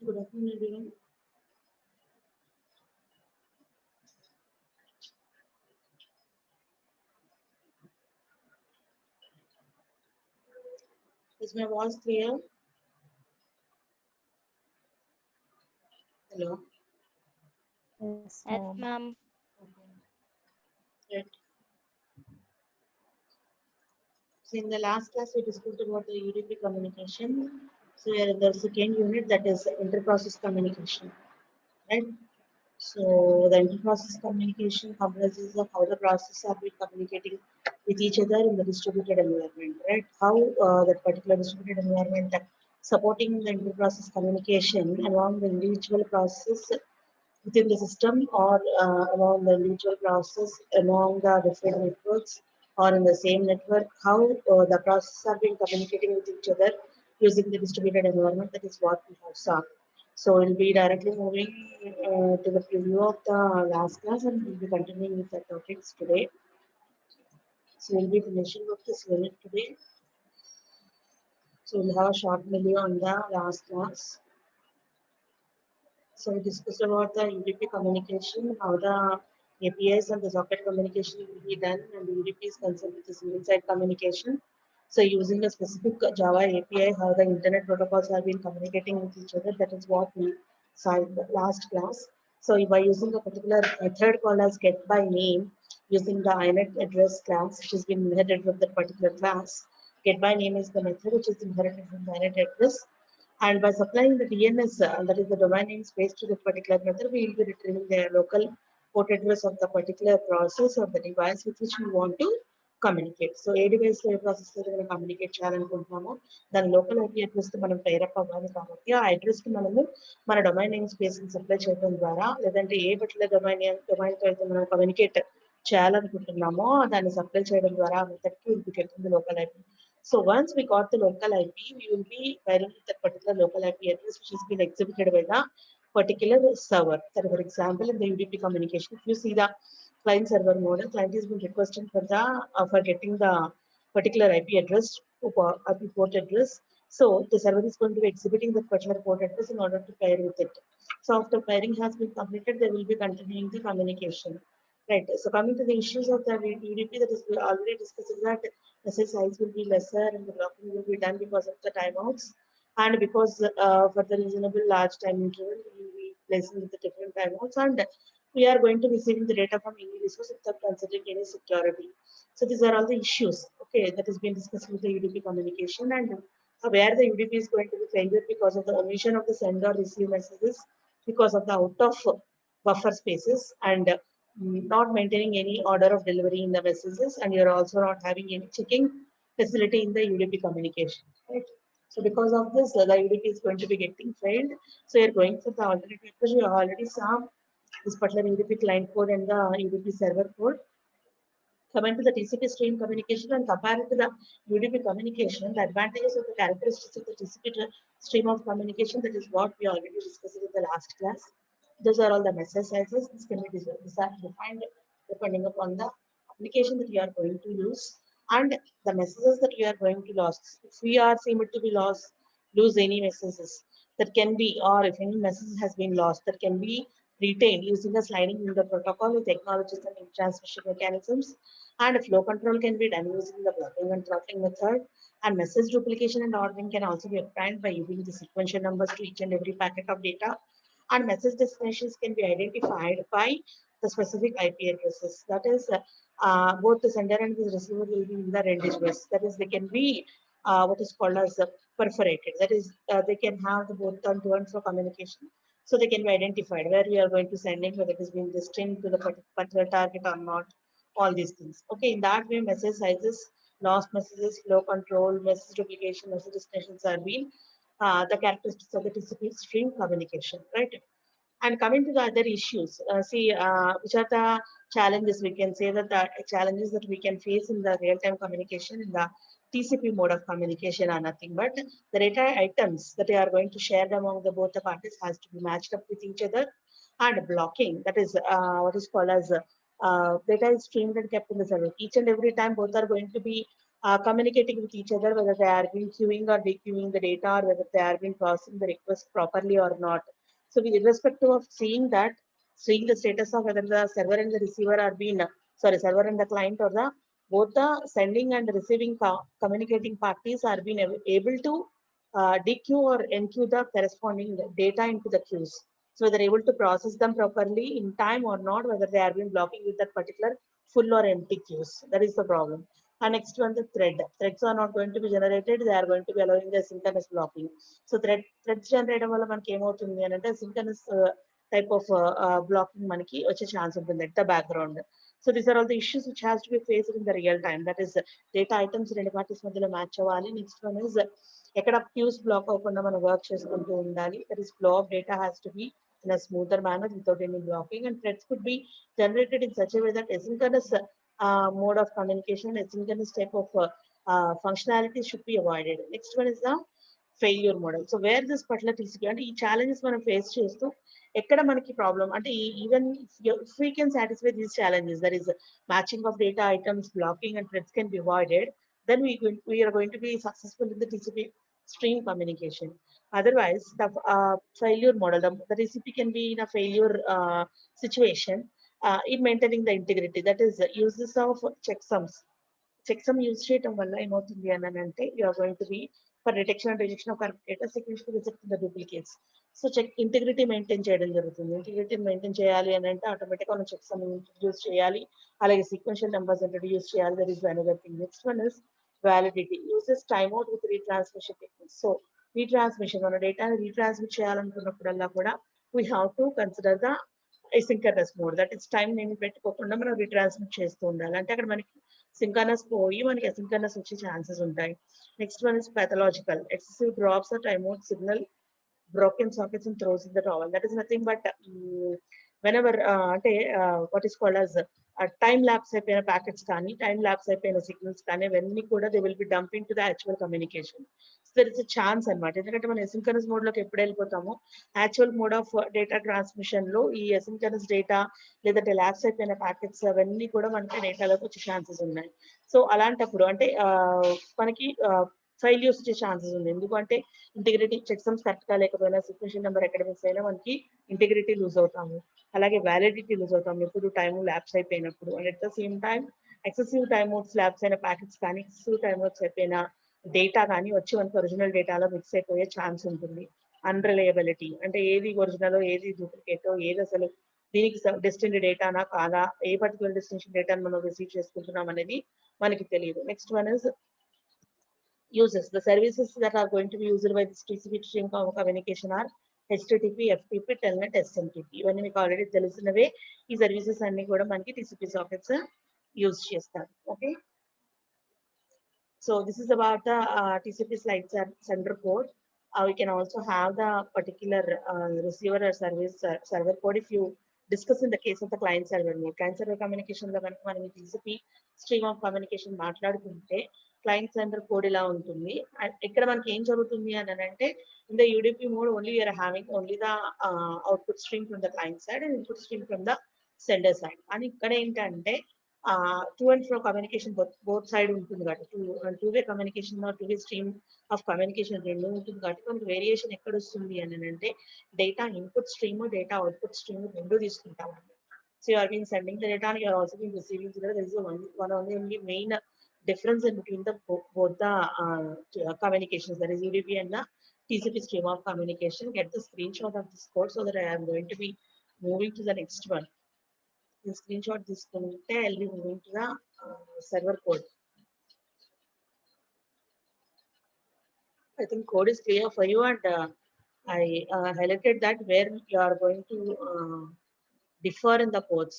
Good afternoon, everyone. Is my voice clear? Hello. Yes, Yes, ma'am. ma'am. Right. So in the last class, we discussed about the UDP communication. So we are in the second unit, that is inter-process communication, right? So the inter-process communication comprises of how the processes are being communicating with each other in the distributed environment, right? How that particular distributed environment supporting the inter-process communication among the individual process within the system or among the individual process among the different networks or in the same network, how the processes are being communicating with each other using the distributed environment. That is what we have saw. So we'll be directly moving to the preview of the last class and we'll be continuing with the topics today. So we'll be finishing up this unit today. So we'll have a short video on the last class. So we discussed about the UDP communication, how the APIs and the socket communication will be done, and the UDP is concerned with the single side communication. So using a specific Java API, how the internet protocols have been communicating with each other, that is what we saw in the last class. So by using a particular method called as get by name, using the INET address class, which has been inherited from that particular class. Get by name is the method which is inherited from the INET address, and by supplying the DNS, that is the domain name space to the particular method, we will be retrieving the local port address of the particular process or the device with which we want to communicate. So A device లో ఏ process తో మనం communicate చేయాలనుకుంటున్నామో దాని local IP address తో మనం pair up అవ్వాలి కాబట్టి ఆ address కి మనము మన డొమైన్ నేమ్ స్పేస్ ని సప్లై చేయడం ద్వారా లేదంటే ఏ పర్టికులర్ డొమైన్ తో అయితే మనం కమ్యూనికేట్ చేయాలనుకుంటున్నామో దాన్ని సప్లై చేయడం ద్వారా ఆ మెథడ్ కి will be getting the local IP. So once we got the local IP, we will be pairing with that particular local IP address which has been executed by the particular server. So for example, in the UDP communication, if you see the client server model, client has been requesting for the for getting the particular IP address, IP port address. So the server is going to be exhibiting the particular port address in order to pair with it. So after pairing has been completed, they will be continuing the communication. Right. So coming to the issues of the UDP, that is we already discussed that message size will be lesser and the blocking will be done because of the timeouts and because for the reasonable large time interval we will be placing with the different timeouts and we are going to receiving the data from any resource without considering any security. So these are all the issues, okay, that has been discussed with the UDP communication and where the UDP is going to be failure because of the omission of the send or receive messages because of the out of buffer spaces and not maintaining any order of delivery in the messages, and you're also not having any checking facility in the UDP communication. Right? So because of this, the UDP is going to be getting failed. So you're going for the alternative because we already saw this particular UDP client code and the UDP server code. Coming to the TCP stream communication and compare it to the UDP communication, the advantages of the characteristics of the TCP stream of communication, that is what we already discussed in the last class. Those are all the message sizes. This can be defined depending upon the application that you are going to use and the messages that you are going to lose. If we are seeing to be lost, lose any messages that can be, or if any message has been lost, that can be retained using a sliding window protocol with technologies and transmission mechanisms, and flow control can be done using the blocking and throttling method, and message duplication and ordering can also be obtained by using the sequential numbers to each and every packet of data, and message destinations can be identified by the specific IP addresses. That is, both the sender and the receiver will be in the range address. That is, they can be what is called as perforated. That is, they can have the both on to and fro communication. So they can be identified where we are going to send it, whether it is being destined to the particular target or not, all these things. Okay, in that way, message sizes, lost messages, flow control, message duplication, message destinations are being the characteristics of the TCP stream communication, right? And coming to the other issues, which are the challenges we can say that the challenges that we can face in the real-time communication in the TCP mode of communication are nothing but the data items that they are going to share among the both the parties has to be matched up with each other, and blocking, that is what is called as data is streamed and kept in the server. Each and every time both are going to be communicating with each other, whether they are been queuing or dequeuing the data, or whether they are been processing the request properly or not. So with irrespective of seeing the status of whether the server and the receiver are being, server and the client, or the both the sending and receiving communicating parties are being able to dequeue or enqueue the corresponding data into the queues. So they're able to process them properly in time or not, whether they are being blocking with that particular full or empty queues. That is the problem. And next one, the thread. Threads are not going to be generated. They are going to be allowing the synchronous blocking. So threads generated వల్ల మనకి ఏమవుతుంది అని అంటే synchronous type of blocking మనకి వచ్చే chance ఉంటుంది at the background. So these are all the issues which has to be faced in the real time. That is data items రెండు parties మధ్యలో మ్యాచ్ అవ్వాలి. Next one is ఎక్కడ queues block అవ్వకుండా మనం work చేసుకుంటూ ఉండాలి. That is flow of data has to be in a smoother manner without any blocking, and threads could be generated in such a way that asynchronous mode of communication, asynchronous type of functionality should be avoided. Next one is the failure model. So where this particular TCP and ఈ challenges మనం face చేస్తూ ఎక్కడ మనకి problem అంటే even if we can satisfy these challenges, that is matching of data items, blocking and threads can be avoided, then we are going to be successful in the TCP stream communication. Otherwise, the failure model, the TCP can be in a failure situation in maintaining the integrity. That is uses of checksums. Checksum use చేయటం వల్ల ఏమవుతుంది అని అంటే you are going to be for detection and rejection of corrupt data, sequentially rejecting the duplicates. So check integrity maintain చేయడం జరుగుతుంది. Integrity maintain చేయాలి అని అంటే ఆటోమేటిక్గా మనం చెక్సమ్ ఇంట్రడ్యూస్ చేయాలి, అలాగే సీక్వెన్షియల్ నెంబర్స్ ఇంట్రడ్యూస్ చేయాలి. That is another thing. Next one is validity. Uses time out with retransmission techniques. So retransmission, మన డేటాని రీట్రాన్స్మిట్ చేయాలనుకున్నప్పుడల్లా కూడా we have to consider the asynchronous mode. That is time నేను పెట్టుకోకుండా మనం retransmit చేస్తూ ఉండాలి. అంటే అక్కడ మనకి సింక్రనస్ పోయి మనకి అసింక్రనస్ వచ్చే ఛాన్సెస్ ఉంటాయి. Next one is pathological. Excessive drops or time out signal, broken sockets and throws in the towel. That is nothing but whenever అంటే what is called as time lapse అయిపోయిన packets కానీ time lapse అయిపోయిన signals కానీ అవన్నీ కూడా they will be dumping to the actual communication. So there is a chance అనమాట. ఎందుకంటే మనం ఎసిన్కరస్ మోడ్ లోకి ఎప్పుడు వెళ్ళిపోతామో actual mode of data transmission లో ఈ ఎసిన్కరస్ డేటా లేదంటే ల్యాప్స్ అయిపోయిన ప్యాకెట్స్ అవన్నీ కూడా మనకి డేటాలోకి వచ్చే ఛాన్సెస్ ఉన్నాయి. సో అలాంటప్పుడు అంటే మనకి ఫెయిల్యూర్స్ వచ్చే ఛాన్సెస్ ఉంది. ఎందుకంటే ఇంటిగ్రిటీ చెక్సమ్స్ కరెక్ట్ గా లేకపోయినా, సీక్వెన్షియల్ నెంబర్ ఎక్కడ మిస్ అయినా మనకి ఇంటిగ్రిటీ లూజ్ అవుతాము, అలాగే వ్యాలిడిటీ లూజ్ అవుతాము ఎప్పుడు టైం ల్యాప్స్ అయిపోయినప్పుడు. And at the same time excessive timeouts lapse అయిన ప్యాకెట్స్ కానీ ఎక్సెసివ్ టైమ్ అవుట్స్ అయిపోయిన డేటా కానీ వచ్చి మనకి ఒరిజినల్ డేటాలో మిక్స్ అయిపోయే ఛాన్స్ ఉంటుంది. అన్రిలయబిలిటీ అంటే ఏది ఒరిజినల్ ఏది డూప్లికేట్, ఏది అసలు దీనికి డెస్టినీ డేటానా కాదా, ఏ పర్టికులర్ డెస్టినేషన్ డేటాను మనం రిసీవ్ చేసుకుంటున్నాం అనేది మనకి తెలియదు. Next one is uses. The services that are going to be used by this TCP stream communication are HTTP, FTP, Telnet, SMTP. ఇవన్నీ మీకు ఆల్రెడీ తెలిసినవే. ఈ సర్వీసెస్ అన్ని కూడా మనకి TCP సాకెట్స్ యూజ్ చేస్తారు. Okay, so this is about the TCP slide sender code. We can also have the particular receiver or service server code if you discuss in the case of the client server mode. Client server communication లో కనుక మనం TCP stream of communication మాట్లాడుకుంటే client centre code ఇలా ఉంటుంది. ఇక్కడ మనకి ఏం జరుగుతుంది అని అంటే in the UDP mode only you're having only the output stream from the client side and input stream from the sender side. అని ఇక్కడ ఏంటంటే to and fro communication both side ఉంటుంది కాబట్టి two way communication two way stream of communication రెండు ఉంటుంది కాబట్టి మనకి variation ఎక్కడ వస్తుంది అని అంటే data input stream data output stream రెండు తీసుకుంటామండి. So you are been sending the data and you are also been receiving the that is one only main difference in between the both the communications, that is UDP and the TCP stream of communication. Get the screenshot of this code so that I am going to be moving to the next one. The screenshot this I'll be moving to the server code. I think code is clear for you, and I highlighted that where you are going to differ in the codes.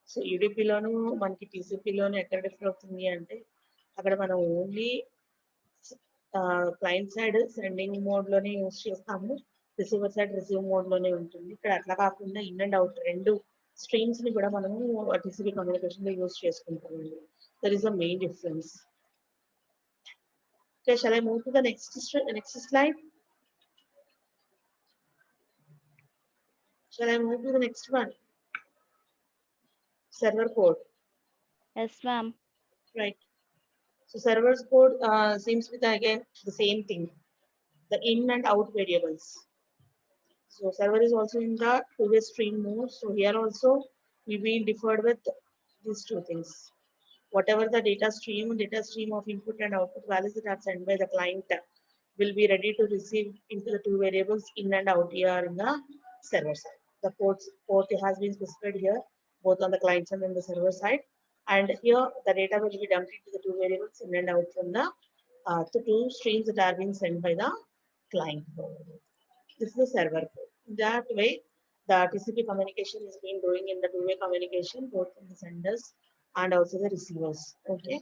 So యూడిపిలోను మనకి టీసీపీలోను ఎక్కడ differ అవుతుంది అంటే అక్కడ మనం only client side sending mode లోనే use చేస్తాము, రిసీవర్ సైడ్ రిసీవ్ మోడ్ లోనే ఉంటుంది. ఇక్కడ అట్లా కాకుండా ఇన్ అండ్ అవుట్ రెండు స్ట్రీమ్స్ ని కూడా మనము టీసీపీ కమ్యూనికేషన్ లో యూజ్ చేసుకుంటామండి. That is the main difference. Okay, shall I move to the next slide? Shall I move to the next one? Server code. Yes, ma'am. Right. So server's code seems with again the same thing, the in and out variables. So server is also in the two-way stream mode. So here also we will deferred with these two things. Whatever the data stream of input and output values that are sent by the client will be ready to receive into the two variables in and out here in the server side. The port has been specified here, both on the client side and the server side. And here the data will be dumped into the two variables in and out from the two streams that are being sent by the client. This is the server code. That way, the TCP communication is being doing in the two-way communication, both from the senders and also the receivers. Okay.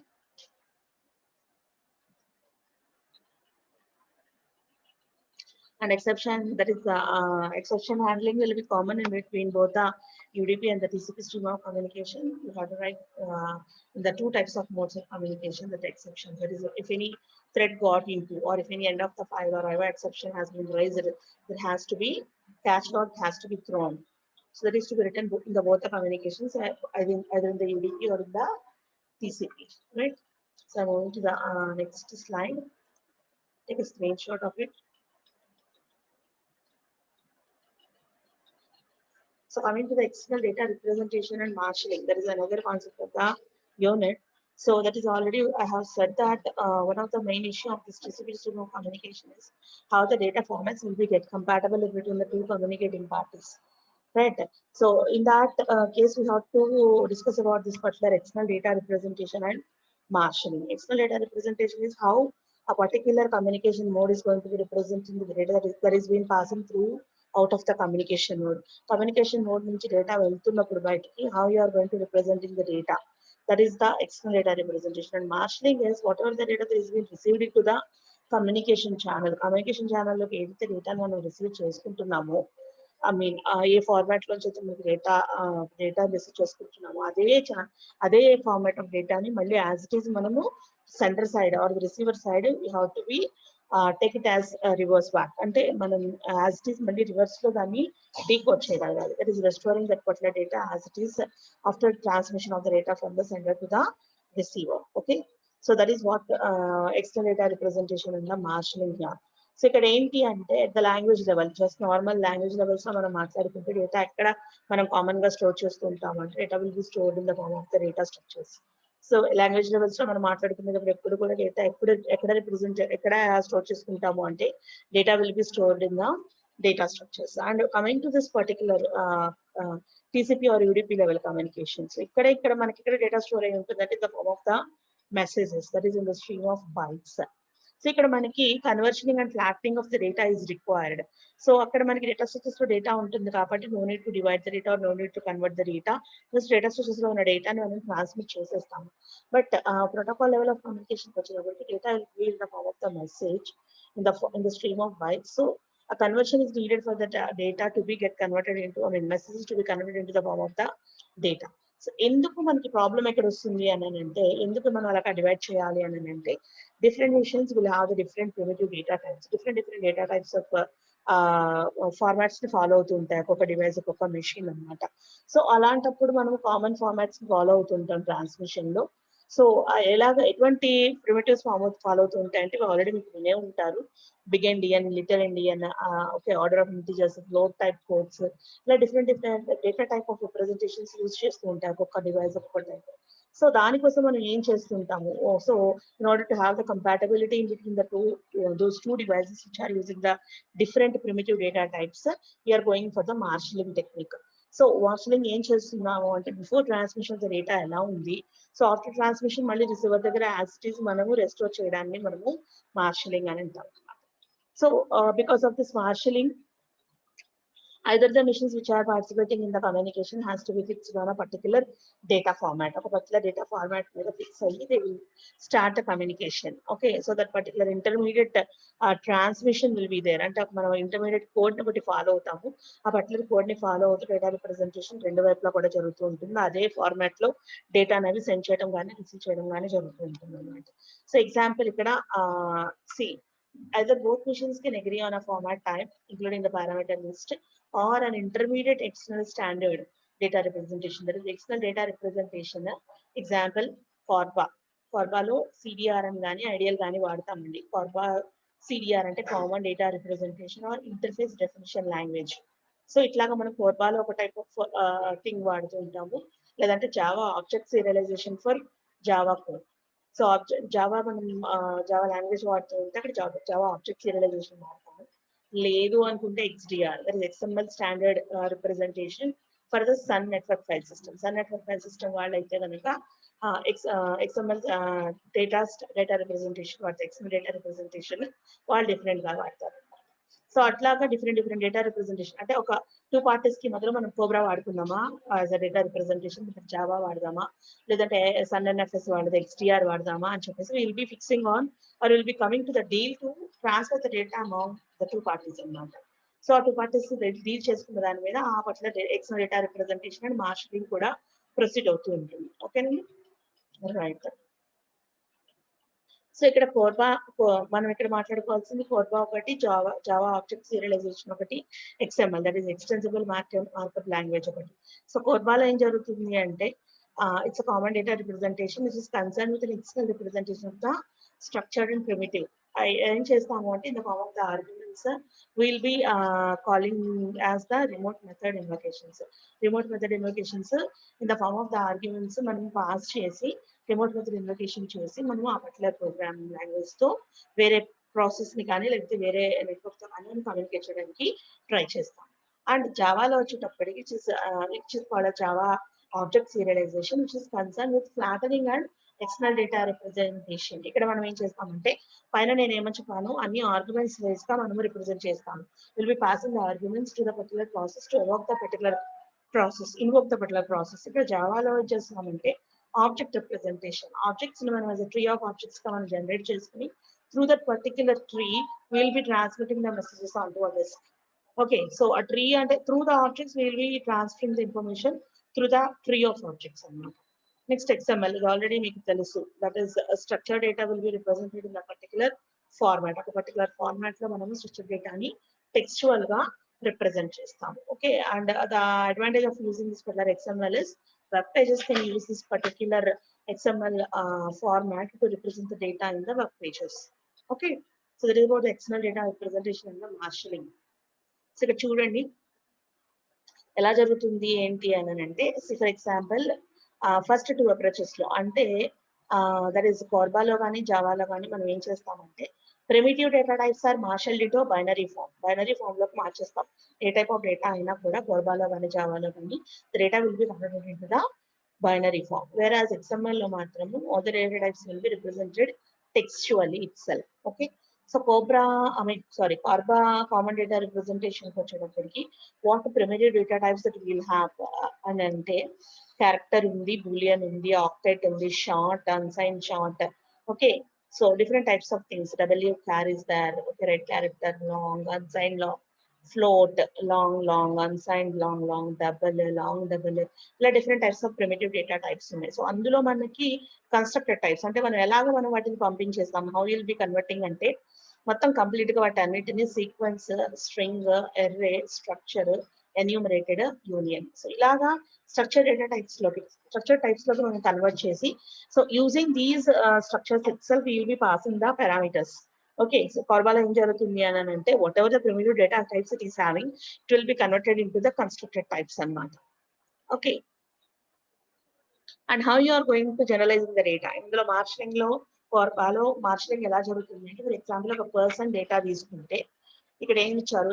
And exception, that is the exception handling will be common in between both the UDP and the TCP stream of communication. You have to write in the two types of modes of communication, that exception. That is, if any thread got into, or if any end of the file or IO exception has been raised, it has to be catched or has to be thrown. So that is to be written in the both the communications, either in the UDP or in the TCP, right? So I'm moving to the next slide. Take a screenshot of it. So coming to the external data representation and marshalling, that is another concept of the unit. So that is already, I have said that one of the main issue of this TCP stream of communication is how the data formats will be get compatible between the two communicating parties. Right. So in that case, we have to discuss about this particular external data representation and marshalling. External data representation is how a particular communication mode is going to be representing the data that is being passing through out of the communication mode. Communication mode నుంచి data వెళ్తున్నప్పుడు బయటికి how you are going to representing the data. That is the external data representation. And marshalling is whatever the data that is being received into the communication channel. Communication channel లోకి ఏదైతే data మనం receive చేసుకుంటున్నామో, I mean ఏ format లో అయితే మీకు data receive చేసుకుంటున్నామో అదే format of డేటాని మళ్ళీ యాజ్ ఇట్ ఈస్ మనము centre side or receiver side you have to be take it as reverse back, అంటే మనం యాజ్ ఇట్ ఈస్ మళ్ళీ రివర్స్ లో దాన్ని డీకోడ్ చేయగలగాలి. That is restoring that particular data as it is after transmission of the data from the centre to the receiver. Okay, so that is what external data representation in the marshalling here. So ఇక్కడ ఏంటి అంటే at the language level, just normal language levels లో మనం మాట్లాడుకుంటే data ఎక్కడ మనం common గా store చేస్తూ ఉంటాం అంటే data will be stored in the form of the data structures. So language levels లో మనం మాట్లాడుకునేటప్పుడు ఎప్పుడు కూడా డేటా ఎక్కడ స్టోర్ చేసుకుంటాము అంటే data will be stored in the data structures. And coming to this particular TCP or UDP level communication, so ikkada manaki ikkada data store ayi untundi, that is the form of the messages, that is in the stream of bytes. So ikkada manaki conversioning and flattening of the data is required. So akkada manaki data structures lo data untundi kabatti no need to divide the data or no need to convert the data, just data structures lo una data ni మనం transmit చేసేస్తాము. But protocol level of communication వచ్చేటప్పటికి data will be in the form of the message in the stream of bytes. So a conversion is needed for the data to be get converted into, I mean, messages to be converted into the form of the data. So ఎందుకు మనకి problem ఎక్కడ వస్తుంది అని అంటే, ఎందుకు మనం అలా divide చేయాలి అని అంటే, different machines will have the different primitive data types, different data types of formats ని ఫాలో అవుతూ ఉంటాయి ఒక్కొక్క డివైస్ ఒక్కొక్క మెషిన్ అన్నమాట. సో అలాంటప్పుడు మనం కామన్ ఫార్మాట్స్ ని ఫాలో అవుతుంటాం ట్రాన్స్మిషన్ లో. సో ఎలాగ ఎటువంటి ప్రిమిటివ్స్ ఫాలో అవుతూ ఉంటాయి అంటే ఆల్రెడీ మీకు వినే ఉంటారు, big endian, little endian, okay, order of integers, float type codes, ఇలా different data type of representations use చేస్తూ ఉంటాయి ఒక్కొక్క డివైస్ ఒక్కొక్క టైప్. సో దానికోసం మనం ఏం చేస్తుంటాము, so in order to have the compatibility in between the those two devices which are using the different primitive data types, we are going for the marshalling technique. So marshalling ఏం చేస్తున్నాము అంటే, before transmission of the data ఎలా ఉంది, so after transmission మళ్ళీ receiver దగ్గర as it is మనము restore చేయడాన్ని మనము మార్షలింగ్ అని అంటాం. So because of this marshalling, either the machines which are participating in the communication has to be fixed on a particular data format. A particular data format with a fixed ID, they will start the communication. Okay, so that particular intermediate transmission will be there. And మనం intermediate code ని బట్టి follow అవుతాము. ఆ particular code ని follow అవుతూ data representation రెండు వైపులా కూడా జరుగుతూ ఉంటుంది. అదే ఫార్మాట్ లో డేటా అనేది సెండ్ చేయడం కానీ రిసీవ్ చేయడం కానీ జరుగుతూ ఉంటుంది అన్నమాట. సో ఎగ్జాంపుల్ ఇక్కడ C, either both machines can agree on a format type, including the parameter list, or an intermediate external standard data representation. That is external data representation. Example, FORBA. కార్బాలో CDR అని కానీ ideal కానీ వాడతామండి. CORBA CDR అంటే common data representation or interface definition language. So ఇట్లాగా మనం కోర్బాలో ఒక type of thing వాడుతూ ఉంటాము. లేదంటే Java object serialization for Java code. So Java మనం జావా లాంగ్వేజ్ వాడుతూ ఉంటే అక్కడ జావా ఆబ్జెక్ట్ సీరియలైజేషన్ వాడతాము. లేదు అనుకుంటే XDR, that is XML standard representation for the Sun network file system. Sun network file system వాళ్ళు అయితే కనుక XML డేటా రిప్రజెంటేషన్ వాడతారు. XML డేటా రిప్రజెంటేషన్ వాళ్ళు డిఫరెంట్ గా వాడతారు. సో అట్లాగా డిఫరెంట్ డేటా రిప్రజెంటేషన్ అంటే ఒక 2 పార్టీస్ కి మధ్యలో మనం కోబ్రా వాడుకుందామా as a data representation, Java వాడదామా, లేదంటే సన్ ఎన్ఎఫ్ఎస్ వాడదా, XDR వాడదామా అని చెప్పేసి will be fixing on or will be coming to the deal to transfer the data among the 2 parties అన్నమాట. సో ఆ 2 పార్టీస్ డీల్ చేసుకున్న దాని మీద ఆ particular external data representation and marshalling కూడా ప్రొసీడ్ అవుతూ ఉంటుంది. ఓకేనండి, రైట్. సో ఇక్కడ కోర్బా మనం ఇక్కడ మాట్లాడుకోవాల్సింది కోర్బా ఒకటి, జావా ఆబ్జెక్ట్ సీరియలైజేషన్ ఒకటి, XML that is extensible markup language ఒకటి. సో కోర్బాలో ఏం జరుగుతుంది అంటే it's a common data representation which is concern with external representation of the structured and primitive. ఏం చేస్తాము అంటే in the form of the arguments will be calling as the remote method invocations. Remote method invocations in the form of the arguments మనం pass చేసి remote method invocation చేసి మనం ఆ particular programming language తో వేరే ప్రాసెస్ ని కానీ లేకపోతే వేరే నెట్వర్క్ తో కానీ కమ్యూనికేట్ చేయడానికి ట్రై చేస్తాం. అండ్ జావాలో వచ్చేటప్పటికి which is called Java object serialization which is concern with flattening and external data representation. ఇక్కడ మనం ఏం చేస్తామంటే పైన నేను ఏమని చెప్పాను అన్ని ఆర్గ్యుమెంట్స్ వేస్ గా మనము రిప్రజెంట్ చేస్తాము. Will be passing the arguments to the particular process to evoke the particular process, invoke the particular process. ఇక్కడ జావాలో చేస్తామంటే ఆబ్జెక్ట్ రిప్రజెంటేషన్. ఆబ్జెక్ట్స్ మనం as a tree of objects గా మనం జనరేట్ చేసుకుని through that particular tree we will be transmitting the messages onto a disk. Okay, so a tree and through the objects we will be transferring the information through the tree of objects అన్నమాట. Next XML is already మీకు తెలుసు, that is structured data will be represented in a particular format. ఒక particular format లో మనము structured data ని textual గా represent చేస్తాము. Okay, and the advantage of using this particular XML is web pages can use this particular XML format to represent the data in the web pages. Okay, so that is about the XML data representation and the marshalling. So ఇక్కడ చూడండి ఎలా జరుగుతుంది ఏంటి అని అంటే, for example first 2 approaches లో అంటే that is కోర్బాలో కానీ జావాలో కానీ మనం ఏం చేస్తామంటే primitive data types are marshal to binary form లోకి మార్చేస్తాం. ఏ టైప్ ఆఫ్ డేటా అయినా కూడా కోర్బాలో కానీ జావాలో కానీ data will be converted into the binary form, whereas XML lo matramu all the data types will be represented textually itself. Okay, so Corba common data representation kochedappadiki what primitive data types that we will have and ante character undi, boolean undi, octet undi, short, unsigned short. Okay, so different types of things. W char is there, okay, red character, long, unsigned long, float, long, unsigned long, double, long, double, ఇలా different types of primitive data types ఉన్నాయి. So అందులో మనకి constructed types అంటే మనం ఎలాగ మనం వాటిని పంపించేస్తాం, హౌ విల్ బి కన్వర్టింగ్ అంటే మొత్తం కంప్లీట్ గా వాటి అన్నిటిని sequence, string, array, structure, enumerated, union, so ఇలాగా స్ట్రక్చర్ డేటా టైప్స్ లోకి మనం కన్వర్ట్ చేసి, so using these structures itself we will be passing the parameters. Okay, so Corba ఏం జరుగుతుంది అని అంటే whatever the primitive data types it is having, it will be converted into the constructed types అన్నమాట. Okay, and how you are going to generalize the data ఇందులో marshalling లో Corbaలో marshalling ఎలా జరుగుతుంది అంటే, ఫర్ ఎగ్జాంపుల్ ఒక పర్సన్ డేటా తీసుకుంటే ఇక్కడ ఏం ఇచ్చారు,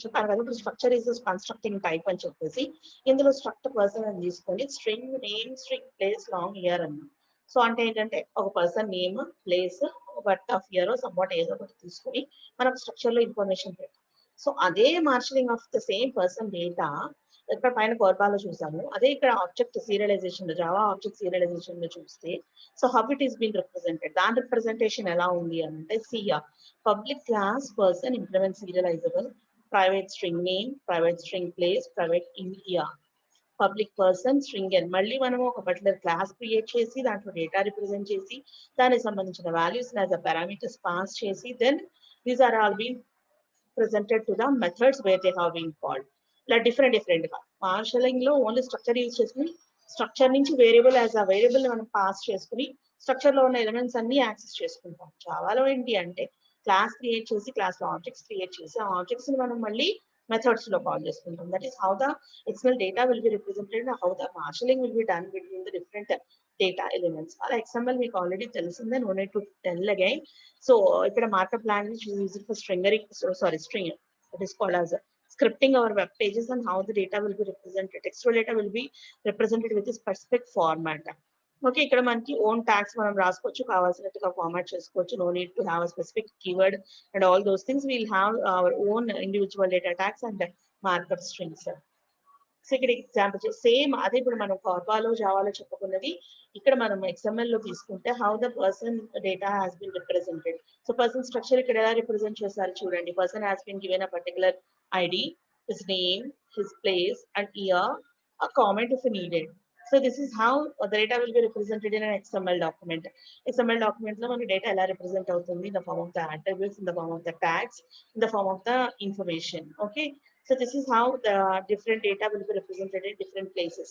చెప్పాను కదా ఇప్పుడు స్ట్రక్చర్ ఈజ్ కన్స్ట్రక్టింగ్ టైప్ అని చెప్పేసి ఇందులో స్ట్రక్ట్ పర్సన్ అని తీసుకొని string name, string place, long, year అన్న. సో అంటే ఏంటంటే ఒక person name, place, birth of year somewhat ఏదో ఒకటి తీసుకొని మనం స్ట్రక్చర్ లో ఇన్ఫర్మేషన్ పెట్టాం. సో అదే marshalling of the same person data ఇక్కడ పైన కోర్బాలో చూసాము, అదే ఇక్కడ ఆబ్జెక్ట్ సీరియలైజేషన్ లో, జావా ఆబ్జెక్ట్ సీరియలైజేషన్ లో చూస్తే, so how it is been represented, దాని రిప్రజెంటేషన్ ఎలా ఉంది అంటే CR public class person implement serializable, private string name, private string place, private year, public person string N. మళ్ళీ మనము ఒక పర్టికులర్ క్లాస్ క్రియేట్ చేసి దాంట్లో డేటా రిప్రజెంట్ చేసి దానికి సంబంధించిన values as a parameters pass చేసి then these are all been presented to the methods where they have been called. ఇలా డిఫరెంట్ గా మార్షలింగ్ లో ఓన్లీ స్ట్రక్చర్ యూజ్ చేసుకుని స్ట్రక్చర్ నుంచి వేరియబుల్ యాజ్ అ వేరియబుల్ మనం పాస్ చేసుకుని స్ట్రక్చర్ లో ఉన్న ఎలిమెంట్స్ అన్ని యాక్సెస్ చేసుకుంటాం. జావాలో ఏంటి అంటే క్లాస్ క్రియేట్ చేసి క్లాస్ లో ఆబ్జెక్ట్స్ క్రియేట్ చేసి ఆ ఆబ్జెక్ట్స్ ని మనం మళ్ళీ మెథడ్స్ లో కాల్ చేసుకుంటాం. That is how the XML data will be represented and how the marshalling will be done between the different data elements. అలా XML మీకు ఆల్రెడీ తెలిసిందే, no need to tell again. So ఇక్కడ markup language used for stringing, string, it is called as scripting our web pages and how the data will be represented. Textual data will be represented with a specific format. Okay, ఇక్కడ మనకి own tags మనం రాసుకోవచ్చు, కావాల్సినట్టుగా format చేసుకోవచ్చు. No need to have a specific keyword and all those things. We'll have our own individual data tags and markup strings. So ఇక్కడ example same అదే ఇప్పుడు మనం కార్బాలో జావాలో చెప్పుకున్నది ఇక్కడ మనం XML లో తీసుకుంటే how the person data has been represented. So person structure ఇక్కడ ఎలా రిప్రజెంట్ చేస్తారు చూడండి. Person has been given a particular ID, his name, his place and year, a comment if needed. So this is how the data will be represented in an XML document. XML document lo mani data ela represent avutundi in the form of the attributes, in the form of the tags, in the form of the information. Okay, so this is how the different data will be represented in different places.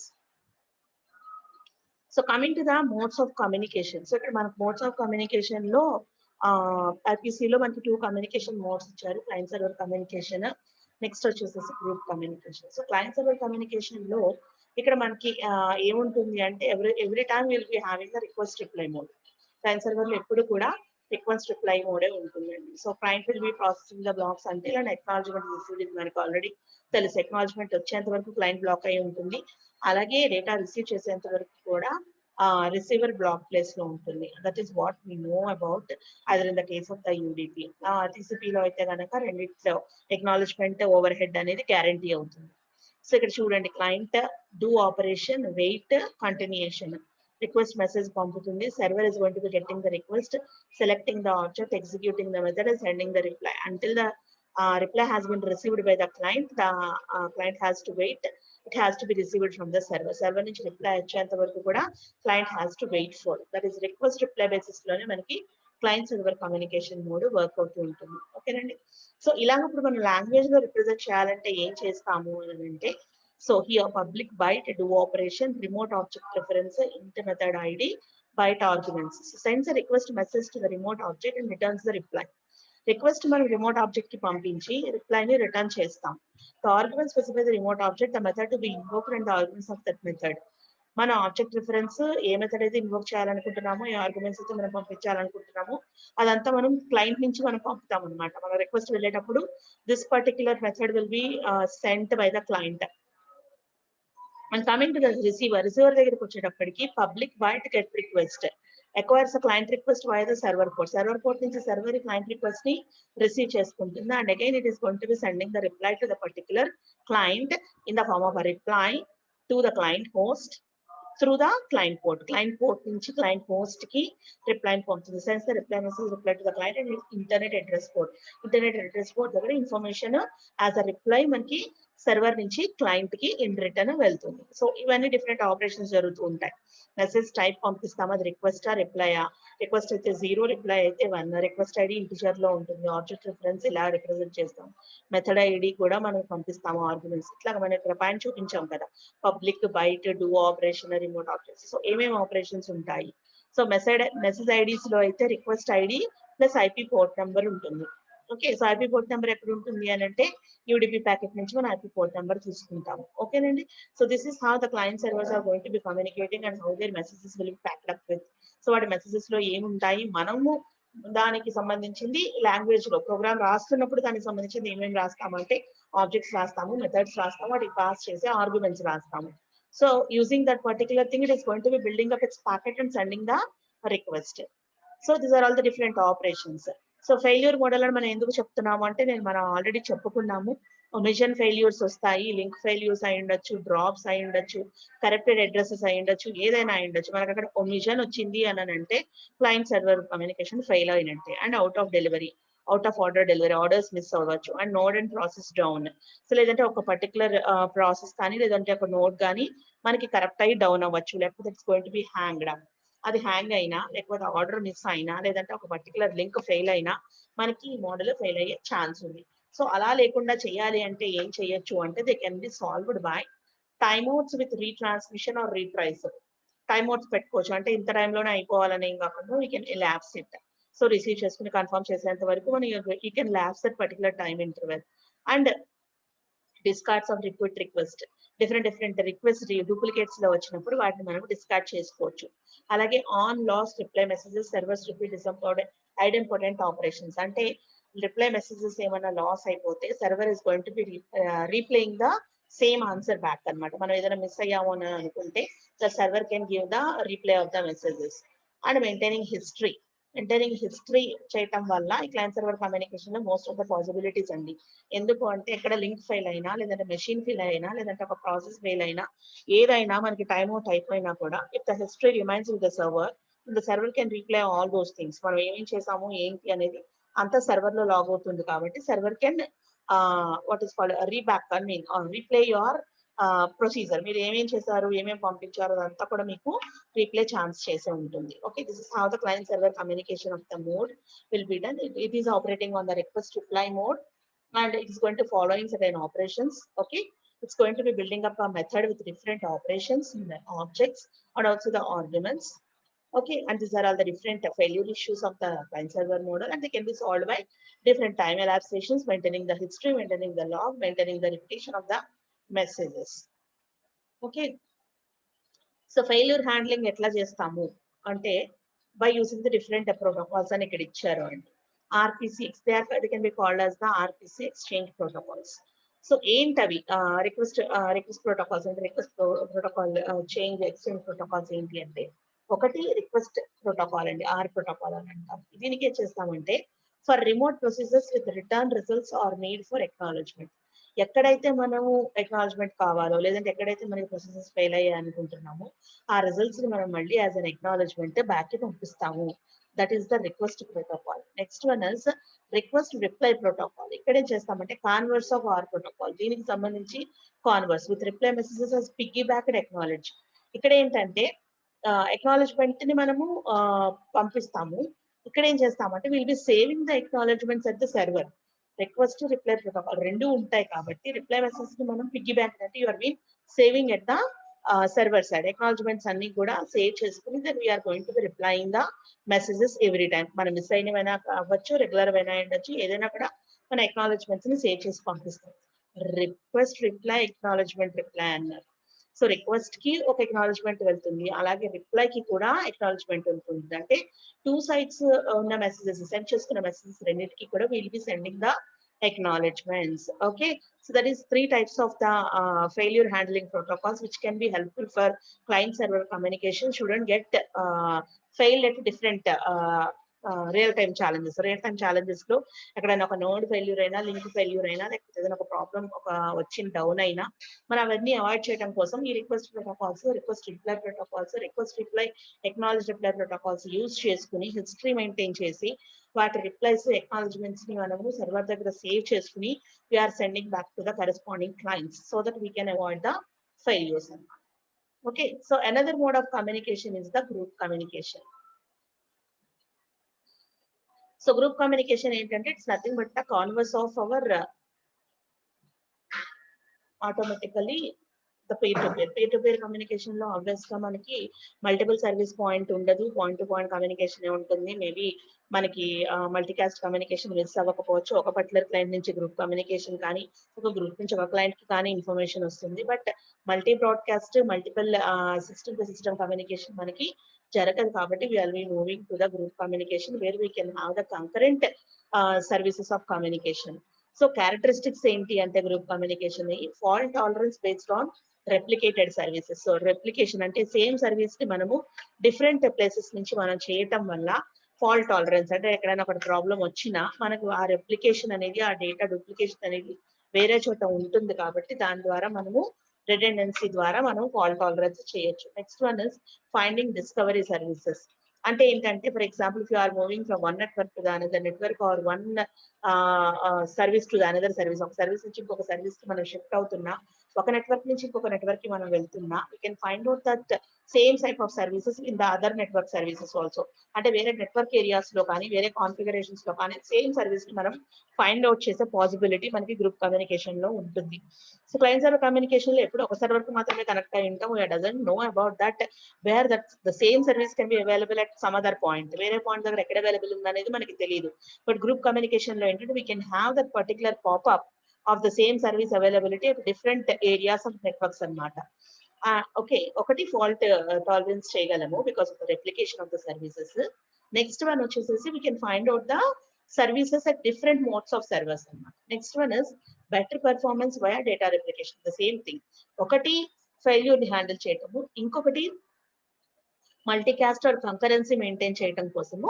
So coming to the modes of communication. So ఇక్కడ మనకు modes of communication లో RPC లో మనకి 2 communication modes ఇచ్చారు. Client server communication, next వచ్చేసి group communication. So client server communication లో ఇక్కడ మనకి ఏముంటుంది అంటే every time will be having the request reply mode. Client server లో ఎప్పుడు కూడా రిక్వెస్ట్ రిప్లై మోడే ఉంటుందండి. So client will be processing the blocks అంటే అండ్ ఎక్నాలజ్మెంట్ రిసీవ్డ్, ఇది మనకు ఆల్రెడీ తెలుసు. ఎక్నాలజ్మెంట్ వచ్చేంత వరకు క్లయింట్ బ్లాక్ అయి ఉంటుంది. అలాగే డేటా రిసీవ్ చేసేంత వరకు కూడా రిసీవర్ బ్లాక్ ప్లేస్ లో ఉంటుంది. That is what we know about other in the case of the UDP. TCP లో అయితే కనుక రెండిట్లో ఎక్నాలజ్మెంట్ ఓవర్ హెడ్ అనేది గ్యారంటీ అవుతుంది. సో ఇక్కడ చూడండి, client do operation, wait, continuation. Request message పంపుతుంది. Server is going to be getting the request, selecting the object, executing the method and sending the reply. Until the reply has been received by the client, the client has to wait. It has to be received from the server. Server నుంచి reply వచ్చేంత వరకు కూడా client has to wait for. That is request reply basis లోనే మనకి client server communication mode work అవుతూ ఉంటుంది. ఓకేనండి. So ఇలాగ ఇప్పుడు మనం లాంగ్వేజ్ లో రిప్రజెంట్ చేయాలంటే ఏం చేస్తాము అని అంటే, so here public byte, do operation, remote object reference, inter method ID, byte arguments. So sends a request message to the remote object and returns the reply. Request మనం రిమోట్ ఆబ్జెక్ట్ కి పంపించి రిప్లైని return చేస్తాం. The argument specify the remote object, the method to be invoked and the arguments of that method. మన object reference ఏ method అయితే invoke చేయాలనుకుంటున్నామో, ఏ arguments అయితే మనం పంపించాలనుకుంటున్నామో అదంతా మనం క్లయింట్ నుంచి మనం పంపుతాం అనమాట. మన రిక్వెస్ట్ వెళ్ళేటప్పుడు this particular method will be sent by the client. And coming to the receiver, receiver దగ్గరికి వచ్చేటప్పటికి public byte get request acquires a client request via the server port. Server port నుంచి server client request ని receive చేసుకుంటుంది. And again it is going to be sending the reply to the particular client in the form of a reply to the client host through the client port. Client port నుంచి client host కి reply పంపుతుంది. Sends the reply message reply to the client and internet address port. Internet address port దగ్గర information as a reply మనకి server నుంచి client కి in return వెళ్తుంది. So ఇవన్నీ different operations జరుగుతూ ఉంటాయి. మెసేజ్ టైప్ పంపిస్తాం, అది రిక్వెస్టా రిప్లైయా. రిక్వెస్ట్ అయితే 0, రిప్లై అయితే 1. రిక్వెస్ట్ ఐడి ఇంటిజర్ లో ఉంటుంది. ఆబ్జెక్ట్ రిఫరెన్స్ ఇలా రిప్రజెంట్ చేస్తాం. మెథడ్ ఐడి కూడా మనం పంపిస్తాము ఆర్గ్యుమెంట్స్. ఇట్లా మనం ఇక్కడ పైన చూపించాం కదా, public byte, do operation, remote operation. So ఏమేమి ఆపరేషన్స్ ఉంటాయి. సో మెసేజ్ ఐడీస్ లో అయితే request ID plus IP port number ఉంటుంది. Okay, so IP port number ఎక్కడ ఉంటుంది అని అంటే UDP ప్యాకెట్ నుంచి మనం IP పోర్ట్ నెంబర్ తీసుకుంటాము. ఓకేనండి. So this is how the client servers are going to be communicating and how there messages will be packed up with. So వాటి messages లో ఏముంటాయి, మనము దానికి సంబంధించింది లాంగ్వేజ్ లో ప్రోగ్రామ్ రాస్తున్నప్పుడు దానికి సంబంధించింది ఏమేమి రాస్తామంటే ఆబ్జెక్ట్స్ రాస్తాము, మెథడ్స్ రాస్తాము, వాటికి పాస్ చేసి ఆర్గ్యుమెంట్స్ రాస్తాము. So using that particular thing it is going to be building up its packet and sending the request. So these are all the different operations. So failure model అని మనం ఎందుకు చెప్తున్నాము అంటే మనం ఆల్రెడీ చెప్పుకున్నాము. Omission failures వస్తాయి, link failures అయి ఉండొచ్చు, డ్రాప్స్ అయి ఉండొచ్చు, కరెక్టెడ్ అడ్రసెస్ అయి ఉండొచ్చు, ఏదైనా అయి ఉండొచ్చు. మనకు అక్కడ ఒమిషన్ వచ్చింది అని అంటే క్లయింట్ సర్వర్ కమ్యూనికేషన్ ఫెయిల్ అయినట్టే. And out of delivery, out of order delivery, orders miss అవ్వచ్చు. And node and process down. So లేదంటే ఒక పర్టికులర్ ప్రాసెస్ కానీ లేదంటే ఒక నోడ్ కానీ మనకి కరెక్ట్ అయ్యి డౌన్ అవ్వచ్చు, లేకపోతే it's going to B hanged up. అది హ్యాంగ్ అయినా లేకపోతే ఆర్డర్ మిస్ అయినా లేదంటే ఒక పర్టికులర్ లింక్ ఫెయిల్ అయినా మనకి ఈ మోడల్ ఫెయిల్ అయ్యే ఛాన్స్ ఉంది. సో అలా లేకుండా చేయాలి అంటే ఏం చేయొచ్చు అంటే they can be solved by timeouts with retransmission or reprice. Time outs పెట్టుకోవచ్చు. అంటే ఇంత టైంలోనే అయిపోవాలని ఏం కాకుండా we can elapse it. So receive చేసుకుని కన్ఫర్మ్ చేసేంత వరకు మనం you can lapse that particular time interval. And discards of repeat request, different request duplicates లో వచ్చినప్పుడు వాటిని మనం డిస్కార్డ్ చేసుకోవచ్చు. అలాగే on loss reply messages servers repeat idempotent operations, అంటే రిప్లై మెసేజెస్ ఏమైనా లాస్ అయిపోతే server is going to be replaying the same answer back అనమాట. మనం ఏదైనా మిస్ అయ్యాము అని అనుకుంటే the server can give the replay of the messages. And maintaining history చేయటం వల్ల ఈ క్లయింట్ సర్వర్ కమ్యూనికేషన్ లో మోస్ట్ ఆఫ్ ద పాసిబిలిటీస్ అండి. ఎందుకు అంటే ఎక్కడ లింక్ ఫెయిల్ అయినా, లేదంటే మెషిన్ ఫెయిల్ అయినా, లేదంటే ఒక ప్రాసెస్ ఫెయిల్ అయినా, ఏదైనా మనకి టైమ్ అవుట్ అయిపోయినా కూడా if the history remains with the server can replay all those things. మనం ఏమేం చేసాము ఏంటి అనేది అంతా సర్వర్ లో లాగ్ అవుతుంది కాబట్టి server can what is called reback I mean replay your procedure. మీరు ఏమేం చేశారు, ఏమేం పంపించారు అదంతా కూడా మీకు రీప్లే ఛాన్స్ చేసే ఉంటుంది. Okay, this is how the client server communication of the mode will be done. It is operating on the request reply mode and it is going to following certain operations. Okay, it's going to be building up a method with different operations, the objects and also the arguments. Okay, and these are all the different failure issues of the client server model, and they can be solved by different time elapsations, maintaining the history, maintaining the log, maintaining the repetition of the messages. Okay, so failure handling etla chestamu ante by using the different protocols అని ఇక్కడ ఇచ్చారు అండి. RPC, they can be called as the RPC exchange protocols. So ఏంటవి request protocols అంటే request protocol change exchange protocols ఏంటి అంటే, ఒకటి request protocol అండి, ఆర్ ప్రోటోకాల్ అని అంటాం. దీనికి ఏం చేస్తామంటే for remote procedures with return results or need for acknowledgement. ఎక్కడైతే మనము ఎక్నాలజ్మెంట్ కావాలో, లేదంటే ఎక్కడైతే మనకి ప్రొసెసెస్ ఫెయిల్ అయ్యాయి అనుకుంటున్నామో ఆ రిజల్ట్స్ ని మనం మళ్ళీ యాజ్ అన్ ఎక్నాలజ్మెంట్ బ్యాక్ కి పంపిస్తాము. That is the request protocol. Next one is request reply protocol. ఇక్కడ ఏం చేస్తామంటే కాన్వర్స్ ఆఫ్ ఆర్ ప్రోటోకాల్. దీనికి సంబంధించి converse with reply messages as piggybacked acknowledge. ఇక్కడ ఏంటంటే ఎక్నాలజ్మెంట్ ని మనము పంపిస్తాము. ఇక్కడ ఏం చేస్తామంటే will be saving the acknowledgements at the server. Request reply protocol రెండు ఉంటాయి కాబట్టి రిప్లై మెసేజ్ ని మనం పిగ్గీ బ్యాక్ అంటే you're been saving at the server side. Acknowledgements అన్ని కూడా సేవ్ చేసుకుని then we're going to be replying the messages every time. మనం మిస్ అయినవైనా అవ్వచ్చు, రెగ్యులర్ అయినా ఉండొచ్చు, ఏదైనా కూడా మన ఎక్నాలజ్మెంట్స్ ని సేవ్ చేసి పంపిస్తాం. రిక్వెస్ట్ రిప్లై ఎక్నాలజ్మెంట్ రిప్లై అన్నారు. సో రిక్వెస్ట్ కి ఒక ఎక్నాలజ్మెంట్ వెళ్తుంది, అలాగే రిప్లై కి కూడా ఎక్నాలజ్మెంట్ ఉంటుంది. అంటే టూ సైడ్స్ ఉన్న మెసేజెస్ సెండ్ చేసుకున్న మెసేజెస్ రెండింటికి కూడా will be sending the acknowledgements. Okay, so that is 3 types of the failure handling protocols which can be helpful for client server communication. Shouldn't get failed at different real time challenges లో ఎక్కడైనా ఒక node failure అయినా, link failure అయినా, లేకపోతే ఏదైనా ఒక problem వచ్చిన down అయినా మనం అవన్నీ అవాయిడ్ చేయడం కోసం ఈ request protocols, request reply protocols, request reply acknowledge reply protocols use చేసుకుని హిస్టరీ మెయింటైన్ చేసి వాటి రిప్లైస్ ఎక్నాలజ్మెంట్స్ ని మనము సర్వర్ దగ్గర సేవ్ చేసుకుని we're sending back to the corresponding clients so that we can avoid the failures అన్నమాట. Okay, so another mode of communication is the group communication. So group communication ఏంటంటే it's nothing but the converse of our automatically the pair to pair communication లో obvious గా మనకి multiple service point ఉండదు, point to point communication ఉంటుంది. Maybe మనకి multicast communication miss అవ్వకపోవచ్చు. ఒక particular client నుంచి గ్రూప్ కమ్యూనికేషన్ కానీ, ఒక గ్రూప్ నుంచి ఒక క్లయింట్ కి కానీ ఇన్ఫర్మేషన్ వస్తుంది. But multi broadcast, multiple system to system communication మనకి జరగదు కాబట్టి we're be moving to the group communication where we can have the concurrent services of communication. So characteristics ఏంటి అంటే group communication fault tolerance based on replicated services. So replication అంటే same service ని మనము different places నుంచి మనం చేయటం వల్ల fault tolerance అంటే ఎక్కడైనా ఒక ప్రాబ్లం వచ్చినా మనకు ఆ రెప్లికేషన్ అనేది, ఆ డేటా డూప్లికేషన్ అనేది వేరే చోట ఉంటుంది కాబట్టి దాని ద్వారా మనము రిడెండెన్సీ ద్వారా మనం ఫాల్ట్ టాలరెన్స్ చేయొచ్చు. Next one is finding discovery services. అంటే ఏంటంటే for example if you are moving from one network to the another network or one service to the another service, ఒక సర్వీస్ నుంచి ఇంకొక సర్వీస్ కి మనం షిఫ్ట్ అవుతున్నా, ఒక నెట్వర్క్ నుంచి ఇంకొక నెట్వర్క్ కి మనం వెళ్తున్నా, we can find out that same type of services in the other network services also. అంటే వేరే నెట్వర్క్ ఏరియాస్ లో కానీ వేరే కాన్ఫిగరేషన్స్ లో కానీ సేమ్ సర్వీస్ ని మనం ఫైండ్ అవుట్ చేసే పాసిబిలిటీ మనకి గ్రూప్ కమ్యూనికేషన్ లో ఉంటుంది. సో క్లయింట్ సర్వర్ కమ్యూనికేషన్ లో ఎప్పుడు ఒక సర్వర్ కి మాత్రమే కనెక్ట్ అయి ఉంటాం, we doesn't know about that where that the same service can be available at some other point. వేరే పాయింట్ దగ్గర ఎక్కడ అవైలబుల్ ఉందనేది మనకి తెలియదు. బట్ గ్రూప్ కమ్యూనికేషన్ లో ఏంటంటే we can have that particular pop-up of the same service availability at different areas of networks అన్నమాట. Okay, ఒకటి ఫాల్ట్ టాలరెన్స్ చేయగలము because of the replication of the services. Next one వచ్చేసేసి we can find out the services at different modes of service అన్నమాట. Next one is better performance via data replication. The same thing. ఒకటి failure ని handle చేయటము, ఇంకొకటి multicast are concurrency maintain చేయడం కోసము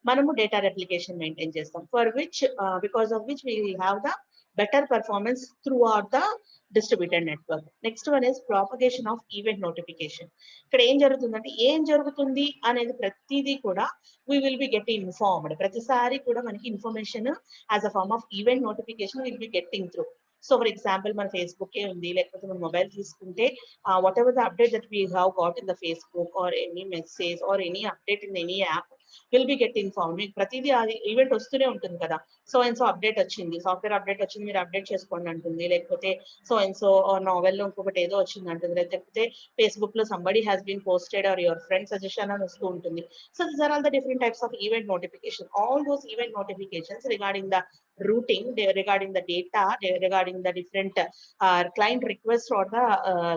మనము data replication maintain చేస్తాం, for which because of which we have the better performance through out the distributed network. Next one is propagation of event notification. ఇక్కడ ఏం జరుగుతుందంటే ఏం జరుగుతుంది అనేది ప్రతిదీ కూడా we will be getting informed. ప్రతిసారి కూడా మనకి information as a form of event notification will be getting through. So for example మన ఫేస్బుక్ ఏ ఉంది, లేకపోతే మన మొబైల్ తీసుకుంటే what ever the update that we have got in the Facebook or any message or any update in any app will be get inform. మీకు ప్రతిదీ అది event వస్తూనే ఉంటుంది కదా, సో అండ్ సో అప్డేట్ వచ్చింది, సాఫ్ట్వేర్ అప్డేట్ వచ్చింది, మీరు update చేసుకోండి అంటుంది, లేకపోతే సో అండ్ సో నావెల్ లో ఇంకొకటి ఏదో వచ్చింది అంటుంది, లేకపోతే ఫేస్బుక్ లో somebody has been posted or your friend suggestion అని వస్తూ ఉంటుంది. So these are all the different types of event notification. All those event notifications regarding the routing, regarding the data, regarding the different client requests or the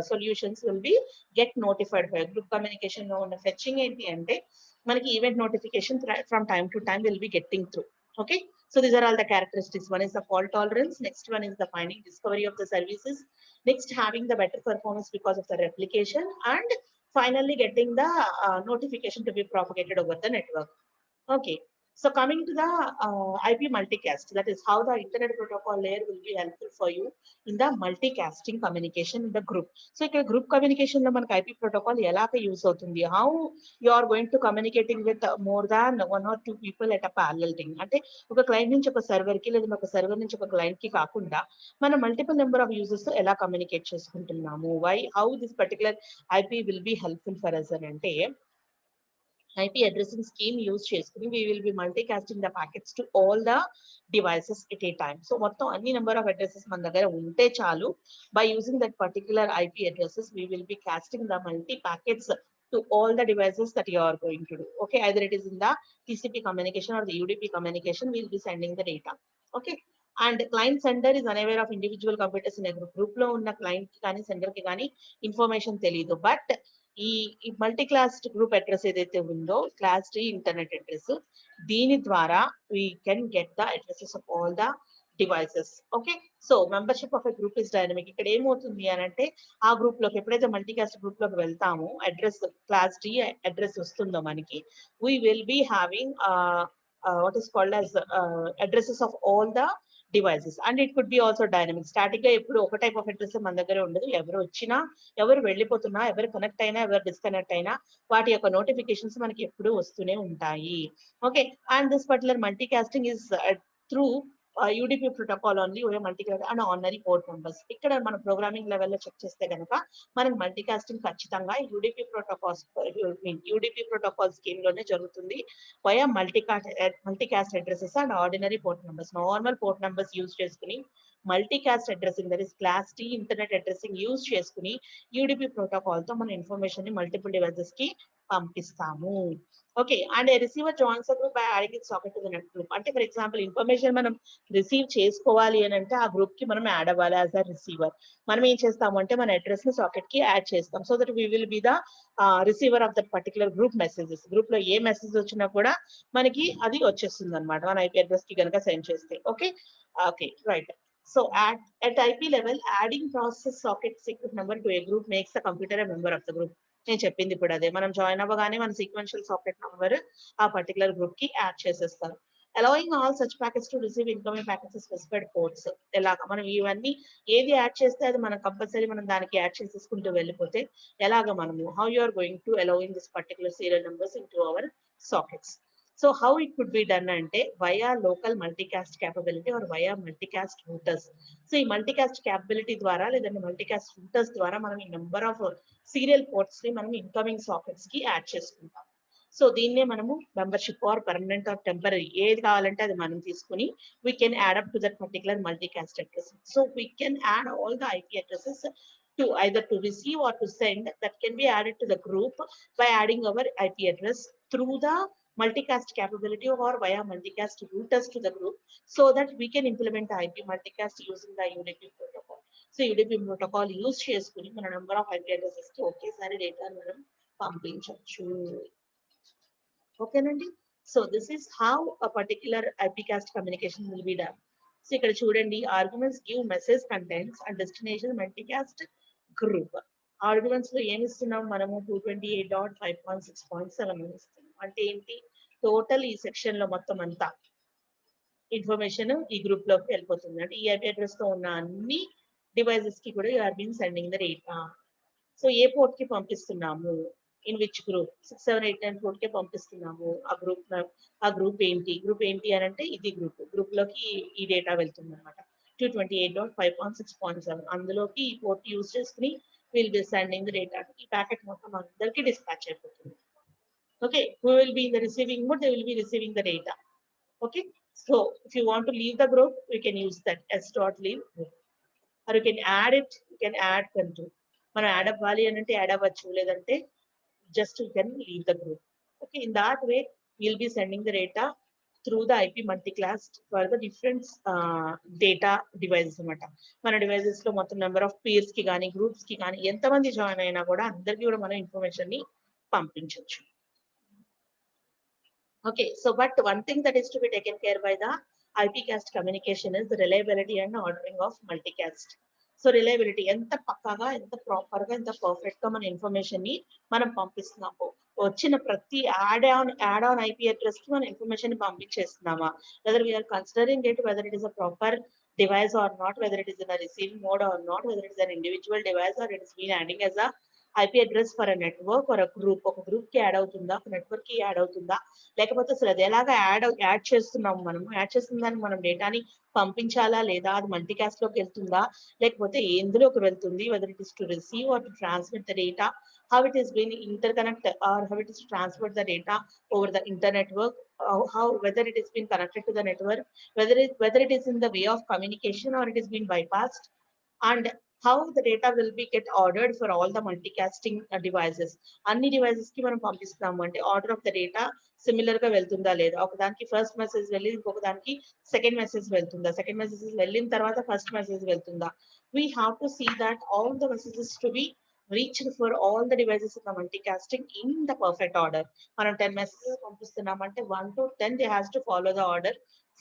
solutions will be get notified by group communication. No fetching enti ante manaki event notification from time to time will be getting through. Okay, so these are all the characteristics. One is the fault tolerance, next one is the finding discovery of the services, next having the better performance because of the replication, and finally getting the notification to be propagated over the network. Okay, so coming to the IP multicast, that is how the internet protocol layer will be helpful for you in the multicasting communication in the group. So ఇక్కడ group communication లో మనకి IP protocol ఎలాగ use అవుతుంది, how you are going to communicating with more than one or two people at a parallel thing. అంటే ఒక client నుంచి ఒక server కి లేదా ఒక సర్వర్ నుంచి ఒక క్లయింట్ కి కాకుండా మనం మల్టిపుల్ నెంబర్ ఆఫ్ యూజర్స్ తో ఎలా కమ్యూనికేట్ చేసుకుంటున్నాము. why how this particular IP will be helpful for us అని అంటే IP addressing scheme use చేసుకుని we will be multicasting the packets to all the devices at a time. So మొత్తం అన్ని number of addresses మన దగ్గర ఉంటే చాలు, by using that particular IP addresses we will be casting the multi packets to all the devices that you are going to do. Okay, either it is in the TCP communication or the UDP communication, we will be sending the data. Okay, and client sender is unaware of individual computers in a group లో ఉన్న client కి కానీ sender కి కానీ information తెలియదు. But ఈ multi class group address ఏదైతే ఉందో, క్లాస్ డి ఇంటర్నెట్ అడ్రస్, దీని ద్వారా we can get the addresses of all the devices. Okay, so membership of a group is dynamic. ఇక్కడ ఏమవుతుంది అని అంటే ఆ గ్రూప్ లోకి ఎప్పుడైతే మల్టీకాస్ట్ గ్రూప్ లోకి వెళ్తామో, అడ్రస్ క్లాస్ డి అడ్రస్ వస్తుందో మనకి, we will be having what is called as addresses of all the devices. And it could be also dynamic. Static గా ఎప్పుడు ఒక టైప్ ఆఫ్ అడ్రస్ మన దగ్గర ఉండదు. ఎవరు వచ్చినా, ఎవరు వెళ్ళిపోతున్నా, ఎవరు కనెక్ట్ అయినా, ఎవరు డిస్కనెక్ట్ అయినా వాటి యొక్క నోటిఫికేషన్స్ మనకి ఎప్పుడు వస్తూనే ఉంటాయి. Okay, and this particular multicasting is through UDP protocol only, multicast and ordinary port numbers. ఇక్కడ మన ప్రోగ్రామింగ్ లెవెల్లో చెక్ చేస్తే కనుక మనకి మల్టీకాస్టింగ్ ఖచ్చితంగా UDP ప్రోటోకాల్ స్కీమ్ లోనే జరుగుతుంది, via multicast addresses and ordinary port numbers. Normal port numbers use చేసుకుని multicast addressing, that is class D internet addressing use చేసుకుని UDP ప్రోటోకాల్ తో మన ఇన్ఫర్మేషన్ ని మల్టిపుల్ డివైసెస్ కి పంపిస్తాము. Okay, and receiver joins group by adding socket to the net group. అంటే for example information మనం receive చేసుకోవాలి అని అంటే ఆ గ్రూప్ కి మనం యాడ్ అవ్వాలి యాజ్ అ రిసీవర్. మనం ఏం చేస్తాము అంటే మన అడ్రస్ ని సాకెట్ కి యాడ్ చేస్తాం, so that we will be the receiver of that particular group messages. Group లో ఏ మెసేజ్ వచ్చినా కూడా మనకి అది వచ్చేస్తుంది అనమాట మన IP అడ్రస్ కి కనుక సెండ్ చేస్తే. Okay, okay, right. So at IP level, adding process socket secret number to a group makes the computer a member of the group. నేను చెప్పింది ఇప్పుడు అదే, మనం జాయిన్ అవ్వగానే మన సీక్వెన్షియల్ సాకెట్ నంబర్ ఆ పర్టికులర్ గ్రూప్ కి యాడ్ చేసేస్తారు. allowing all such packets to receive incoming packets specified ports. ఎలాగా మనం ఇవన్నీ ఏది యాడ్ చేస్తే అది మనం కంపల్సరీ మనం దానికి యాడ్ చేసేసుకుంటూ వెళ్ళిపోతే ఎలాగా మనము how you are going to allowing this particular serial numbers into our sockets. So how it could be done ante via local multicast capability or via multicast routers. So ఈ multicast capability ద్వారా లేదంటే multicast routers ద్వారా మనం ఈ number of serial ports ని మనం incoming sockets కి add చేసుకుంటాం. సో దీన్నే మనము membership or permanent or temporary ఏది కావాలంటే అది మనం తీసుకుని we can add up to that particular multicast address. So we can add all the IP addresses to either to receive or to send that can be added to the group by adding our IP address through the multicast capability or via multicast routers to the group so that we can implement the IP multicast using the UDP protocol. So UDP protocol use చేసుకుని మన number of IP addresses కి ఒకేసారి data మనం పంపించవచ్చు. ఓకేనండి. So this is how a particular IPcast communication will be done. So ఇక్కడ చూడండి arguments give message contents and destination multicast group. Arguments లో ఏమి ఇస్తున్నాం మనము 228.5.6.7 ఇస్తున్నాం. అంటే ఏంటి టోటల్ ఈ సెక్షన్ లో మొత్తం అంతా ఇన్ఫర్మేషన్ ఈ గ్రూప్ లోకి వెళ్ళిపోతుంది. అంటే ఈ ఐపీ అడ్రస్ లో ఉన్న అన్ని డివైసెస్ కి కూడా you're being sending the data. So ఏ పోర్ట్ కి పంపిస్తున్నాము, ఇన్ విచ్ గ్రూప్ 678 పోర్ట్ కి పంపిస్తున్నాము, ఆ గ్రూప్ ఏంటి అని అంటే ఇది గ్రూప్ లోకి ఈ డేటా వెళ్తుంది అనమాట. 228.5.6.7 అందులోకి ఈ పోర్ట్ యూజ్ చేసుకుని will be sending the data. ఈ ప్యాకెట్ మొత్తం అందరికి డిస్పాచ్ అయిపోతుంది. Okay, who will be in the receiving mode, they will be receiving the data. Okay, so if you want to leave the group, you can use that s.leave group, or you can add it, you can add control. మనం add అవ్వాలి అని అంటే add అవ్వచ్చు, లేదంటే just you can leave the group. Okay, in that way will be sending the data through the IP multicast for the different data devices అనమాట. మన devices లో మొత్తం నెంబర్ ఆఫ్ పీర్స్ కి కానీ గ్రూప్స్ కి కానీ ఎంతమంది జాయిన్ అయినా కూడా అందరికీ కూడా మనం ఇన్ఫర్మేషన్ ని పంపించవచ్చు. Okay, so but one thing that is to be taken care by the IPcast communication is the reliability and ordering of multicast. So reliability ఎంత పక్కాగా ఎంత ప్రాపర్ గా ఎంత పర్ఫెక్ట్ గా మన ఇన్ఫర్మేషన్ ని మనం పంపిస్తున్నాము. వచ్చిన ప్రతి యాడ్ ఆన్ ఐపీ అడ్రస్ కి మన ఇన్ఫర్మేషన్ ని పంపించేస్తున్నామా, whether we are considering it whether it is a proper device or not, whether it is in a receiving mode or not, whether it is an individual device or it is being adding as a IP address for a network or group. ఒక group కి add అవుతుందా, ఒక network కి add అవుతుందా, లేకపోతే అసలు అది ఎలాగా యాడ్ చేస్తున్నాము, మనము యాడ్ చేస్తున్న దానికి మనం డేటాని పంపించాలా లేదా, అది మల్టీకాస్ట్ లోకి వెళ్తుందా, లేకపోతే ఎందులోకి వెళ్తుంది, whether it is to receive or to transmit the data, how it is being interconnect or how it is to transfer the data over the internet network, how whether it is being connected to the network, whether it is in the way of communication or it is being bypassed, and how the data will be get ordered for all the multicasting devices. అన్ని devices కి మనం పంపిస్తున్నాము అంటే order of the data similar గా వెళ్తుందా లేదా, ఒక దానికి ఫస్ట్ మెసేజ్ వెళ్ళి ఇంకొక దానికి సెకండ్ మెసేజ్ వెళ్తుందా, సెకండ్ మెసేజ్ వెళ్ళిన తర్వాత ఫస్ట్ మెసేజ్ వెళ్తుందా. We have to see that all the messages to be reached for all the devices in the multicasting in the perfect order. మనం 10 messages పంపిస్తున్నామంటే 1 to 10 they has to follow the order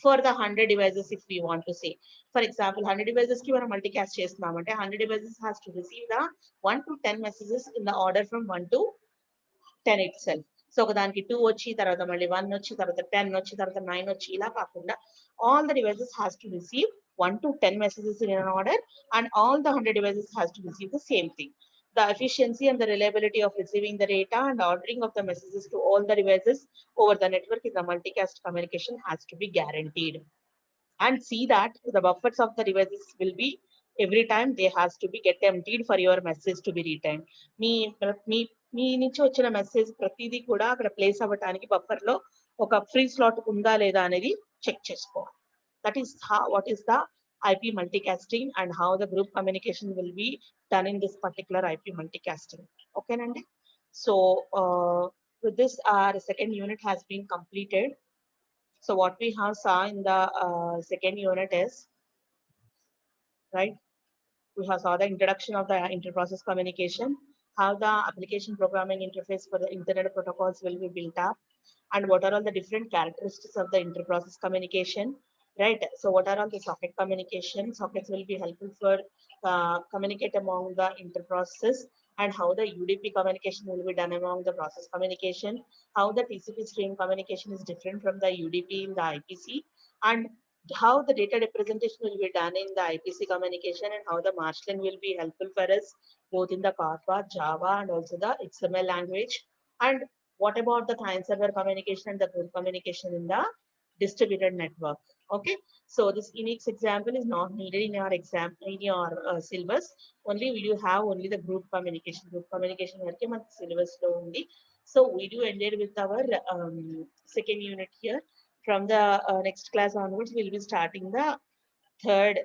for the 100 devices if we want to say. For example, 100 devices ki మనం multicast చేస్తున్నామంటే 100 devices has to receive the 1 to 10 messages in the order from 1 to 10 itself. So ఒక దానికి 2 వచ్చి తర్వాత మళ్ళీ 1 వచ్చి తర్వాత 10 వచ్చి తర్వాత 9 వచ్చి ఇలా కాకుండా all the devices has to receive 1 to 10 messages in an order and all the 100 devices has to receive the same thing. The efficiency and the reliability of receiving the data and ordering of the messages to all the devices over the network in the multicast communication has to be guaranteed. And see that the buffers of the devices will be every time they has to be get emptied for your message to be returned. మీ నుంచి వచ్చిన message ప్రతిదీ కూడా అక్కడ place అవ్వడానికి buffer లో ఒక free slot ఉందా లేదా అనేది చెక్ చేసుకోవాలి. That is what is the IP multicasting and how the group communication will be done in this particular IP multicasting. Okay, Nandi? So with this, our second unit has been completed. So what we have saw in the second unit is, right, we have saw the introduction of the inter-process communication, how the application programming interface for the internet protocols will be built up, and what are all the different characteristics of the inter-process communication. Right. So what are all the socket communication? Sockets will be helpful for communicate among the inter-process, and how the UDP communication will be done among the process communication, how the TCP stream communication is different from the UDP in the IPC, and how the data representation will be done in the IPC communication, and how the Marshland will be helpful for us both in the Kafka, Java, and also the XML language, and What about the client server communication and the group communication in the distributed network? Okay, so this Unix example is not needed in your exam, in your syllabus. Only will you have only the group communication. Group communication varke మన syllabus lo undi. So we do ended with our second unit here. From the next class onwards, we'll be starting the third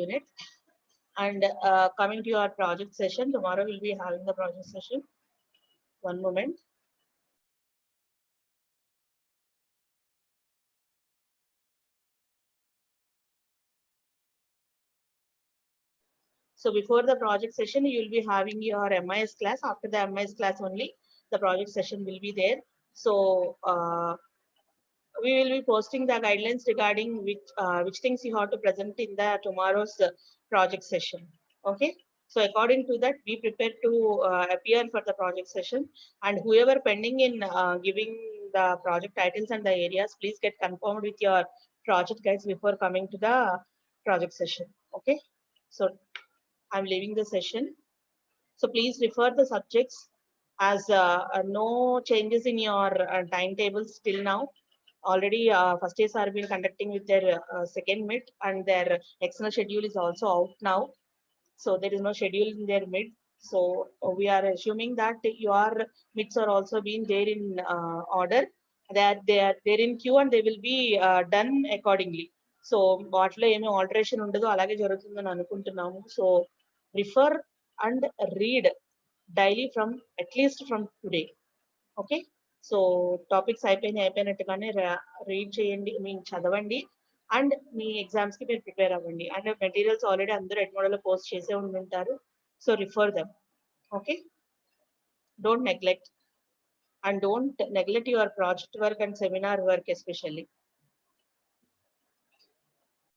unit. And coming to your project session, tomorrow we'll be having the project session. One moment. So before the project session, you will be having your MIS class. After the MIS class only, the project session will be there. So we will be posting the guidelines regarding which things you have to present in the tomorrow's project session. Okay. So according to that, be prepared to appear for the project session, and whoever pending in giving the project titles and the areas, please get confirmed with your project guides before coming to the project session. Okay. So I'm leaving the session. So please refer the subjects as no changes in your timetables till now. Already first years are been conducting with their second mid, and their external schedule is also out now. So there is no schedule in their mid. So we are assuming that your mids are also being there in order, that they're in queue and they will be done accordingly. So వాటిలో ఏమి alteration ఉండదు, అలాగే జరుగుతుందని అనుకుంటున్నాము. So refer and read daily from at least from today. Okay. So topics అయిపోయినట్టుగానే read చేయండి, మీరు చదవండి, అండ్ మీ ఎగ్జామ్స్ కి మీరు ప్రిపేర్ అవ్వండి. అండ్ మెటీరియల్స్ ఆల్రెడీ అందరూ ఎడ్మోడలో పోస్ట్ చేసే ఉంటారు. So refer them. Okay, don't neglect, and don't neglect your project work and seminar work especially.